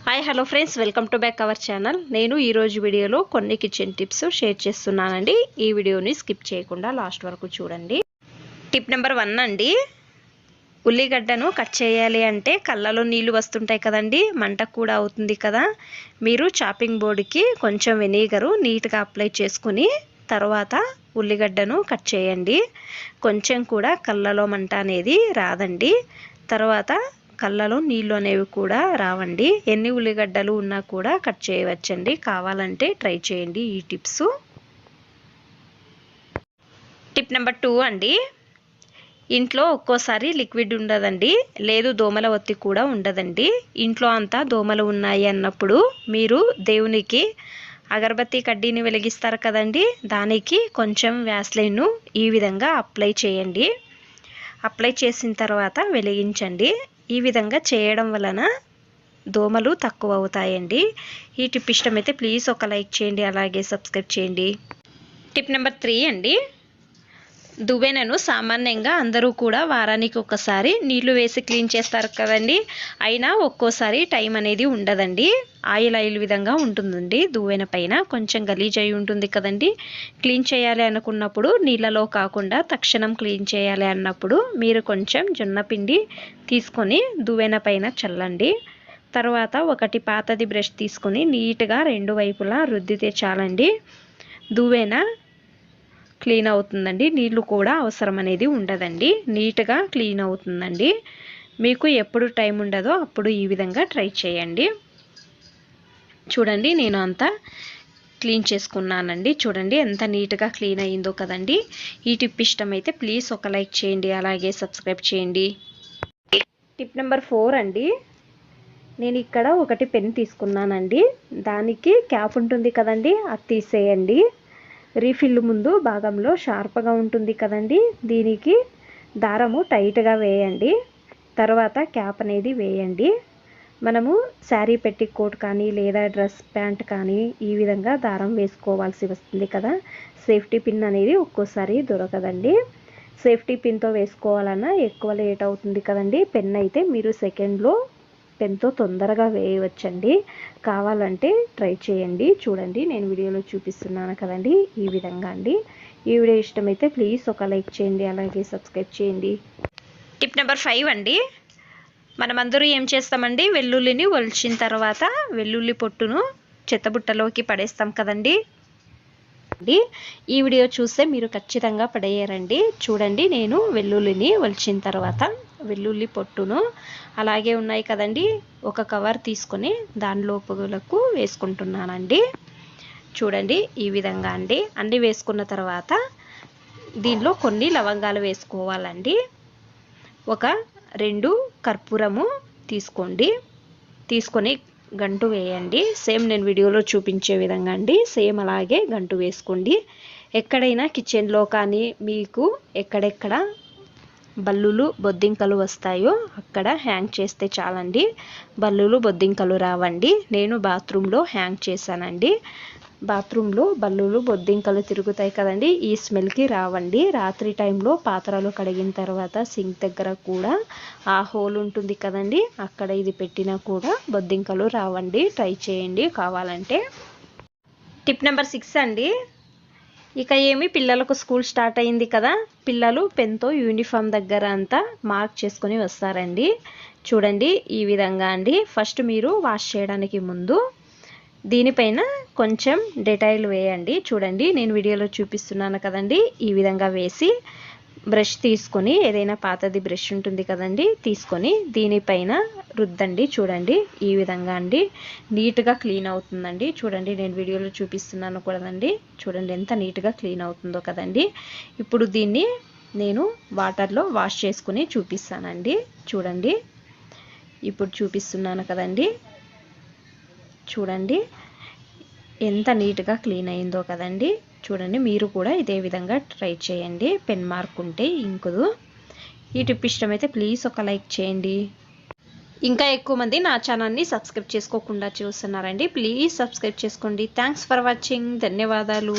Hi hello friends, welcome to back our channel. నేను ఈరోజు వీడియోలో కొన్ని కిచెన్ టిప్స్ షేర్ చేస్తున్నానండి. ఈ వీడియోని స్కిప్ చేయకుండా లాస్ట్ వరకు చూడండి. టిప్ నెంబర్ 1 అండి, ఉల్లిగడ్డను కట్ చేయాలి అంటే కళ్ళలో నీళ్లు వస్తుంటాయి కదండి, మంట కూడా అవుతుంది కదా. మీరు చాపింగ్ బోర్డుకి కొంచెం వెనిగరు నీట్గా అప్లై చేసుకుని తర్వాత ఉల్లిగడ్డను కట్ చేయండి. కొంచెం కూడా కళ్ళలో మంట అనేది రాదండి. తర్వాత కళ్ళలో నీళ్ళు అనేవి కూడా రావండి. ఎన్ని ఉల్లిగడ్డలు ఉన్నా కూడా కట్ చేయవచ్చండి. కావాలంటే ట్రై చేయండి ఈ టిప్స్. టిప్ నెంబర్ 2 అండి, ఇంట్లో ఒక్కోసారి లిక్విడ్ ఉండదండి, లేదు దోమల ఒత్తి కూడా ఉండదండి. ఇంట్లో అంతా దోమలు ఉన్నాయి అన్నప్పుడు మీరు దేవునికి అగరబత్తి కడ్డీని వెలిగిస్తారు కదండి, దానికి కొంచెం వ్యాస్లైన్ను ఈ విధంగా అప్లై చేయండి. అప్లై చేసిన తర్వాత వెలిగించండి. ఈ విధంగా చేయడం వలన దోమలు తక్కువ అవుతాయండి. ఈ టిప్ ఇష్టమైతే ప్లీజ్ ఒక లైక్ చేయండి, అలాగే సబ్స్క్రైబ్ చేయండి. టిప్ నెంబర్ 3 అండి, దువ్వెనను సామాన్యంగా అందరూ కూడా వారానికి ఒకసారి నీళ్లు వేసి క్లీన్ చేస్తారు కదండి. అయినా ఒక్కోసారి టైం అనేది ఉండదండి. ఆయిల్ విధంగా ఉంటుందండి. దువ్వెన పైన కొంచెం గలీజ్ అయి ఉంటుంది కదండి. క్లీన్ చేయాలి అనుకున్నప్పుడు నీళ్ళలో కాకుండా తక్షణం క్లీన్ చేయాలి అన్నప్పుడు మీరు కొంచెం జొన్న పిండి తీసుకొని దువ్వెన పైన చల్లండి. తర్వాత ఒకటి పాతది బ్రష్ తీసుకొని నీట్గా 2 వైపులా రుద్దితే చాలండి. దువ్వెన క్లీన్ అవుతుందండి. నీళ్లు కూడా అవసరం అనేది ఉండదండి. నీట్గా క్లీన్ అవుతుందండి. మీకు ఎప్పుడు టైం ఉండదో అప్పుడు ఈ విధంగా ట్రై చేయండి. చూడండి, నేను అంతా క్లీన్ చేసుకున్నానండి. చూడండి ఎంత నీట్గా క్లీన్ అయ్యిందో కదండి. ఈ టిప్ ఇష్టమైతే ప్లీజ్ ఒక లైక్ చేయండి, అలాగే సబ్స్క్రైబ్ చేయండి. టిప్ నెంబర్ 4 అండి, నేను ఇక్కడ ఒకటి పెన్ తీసుకున్నానండి. దానికి క్యాప్ ఉంటుంది కదండి, అది తీసేయండి. రీఫిల్ ముందు భాగంలో షార్ప్గా ఉంటుంది కదండి, దీనికి దారము టైట్గా వేయండి. తర్వాత క్యాప్ అనేది వేయండి. మనము శారీ పెట్టికోట్ కానీ లేదా డ్రెస్ ప్యాంట్ కానీ ఈ విధంగా దారం వేసుకోవాల్సి వస్తుంది కదా. సేఫ్టీ పిన్ అనేది ఒక్కోసారి దొరకదండి. సేఫ్టీ పిన్తో వేసుకోవాలన్నా ఎక్కువ లేట్ అవుతుంది కదండి. పెన్ అయితే మీరు సెకండ్లో పెన్తో తొందరగా వేయవచ్చండి. కావాలంటే ట్రై చేయండి. చూడండి, నేను వీడియోలో చూపిస్తున్నాను కదండి, ఈ విధంగా అండి. ఈ వీడియో ఇష్టమైతే ప్లీజ్ ఒక లైక్ చేయండి, అలాగే సబ్స్క్రైబ్ చేయండి. టిప్ నెంబర్ 5 అండి, మనమందరూ ఏం చేస్తామండి, వెల్లుల్లిని ఒలిచిన తర్వాత వెల్లుల్లి పొట్టును చెత్తబుట్టలోకి పడేస్తాం కదండి. ఈ వీడియో చూస్తే మీరు ఖచ్చితంగా పడేయరండి. చూడండి, నేను వెల్లుల్లిని ఒలిచిన తర్వాత వెల్లుల్లి పొట్టును అలాగే ఉన్నాయి కదండి, ఒక కవర్ తీసుకొని దాని లోపలకు వేసుకుంటున్నానండి. చూడండి, ఈ విధంగా అండి. అన్నీ వేసుకున్న తర్వాత దీనిలో కొన్ని లవంగాలు వేసుకోవాలండి. ఒక 2 కర్పూరము తీసుకొని గంటు వేయండి. సేమ్ నేను వీడియోలో చూపించే విధంగా అండి, సేమ్ అలాగే గంటు వేసుకోండి. ఎక్కడైనా కిచెన్లో కానీ మీకు ఎక్కడెక్కడ బల్లులు బొద్దింకలు వస్తాయో అక్కడ హ్యాంగ్ చేస్తే చాలండి. బల్లులు బొద్దింకలు రావండి. నేను బాత్రూంలో హ్యాంగ్ చేశానండి. బాత్రూంలో బల్లులు బొద్దింకలు తిరుగుతాయి కదండి, ఈ స్మెల్కి రావండి. రాత్రి టైంలో పాత్రలు కడిగిన తర్వాత సింక్ దగ్గర కూడా ఆ హోల్ ఉంటుంది కదండి, అక్కడ ఇది పెట్టినా కూడా బొద్దింకలు రావండి. ట్రై చేయండి కావాలంటే. టిప్ నెంబర్ 6 అండి, ఇక పిల్లలకు స్కూల్ స్టార్ట్ అయింది కదా, పిల్లలు పెన్తో యూనిఫామ్ దగ్గర అంతా మార్క్ చేసుకొని వస్తారండి. చూడండి, ఈ విధంగా అండి. ఫస్ట్ మీరు వాష్ చేయడానికి ముందు దీనిపైన కొంచెం డెటాయిల్ వేయండి. చూడండి, నేను వీడియోలో చూపిస్తున్నాను కదండి, ఈ విధంగా వేసి బ్రష్ తీసుకొని, ఏదైనా పాతది బ్రష్ ఉంటుంది కదండి, తీసుకొని దీనిపైన రుద్దండి. చూడండి, ఈ విధంగా అండి. నీట్గా క్లీన్ అవుతుందండి. చూడండి, నేను వీడియోలో చూపిస్తున్నాను కదండి, చూడండి ఎంత నీట్గా క్లీన్ అవుతుందో కదండి. ఇప్పుడు దీన్ని నేను వాటర్లో వాష్ చేసుకుని చూపిస్తానండి. చూడండి, ఇప్పుడు చూపిస్తున్నాను కదండి. చూడండి ఎంత నీట్గా క్లీన్ అయిందో కదండి. చూడండి, మీరు కూడా ఇదే విధంగా ట్రై చేయండి. పెన్ మార్క్ ఉంటే ఇంకుదు. ఈ టిప్ ఇష్టమైతే ప్లీజ్ ఒక లైక్ చేయండి. ఇంకా ఎక్కువ మంది నా ఛానల్ని సబ్స్క్రైబ్ చేసుకోకుండా చూస్తున్నారండి, ప్లీజ్ సబ్స్క్రైబ్ చేసుకోండి. Thanks for watching. ధన్యవాదాలు.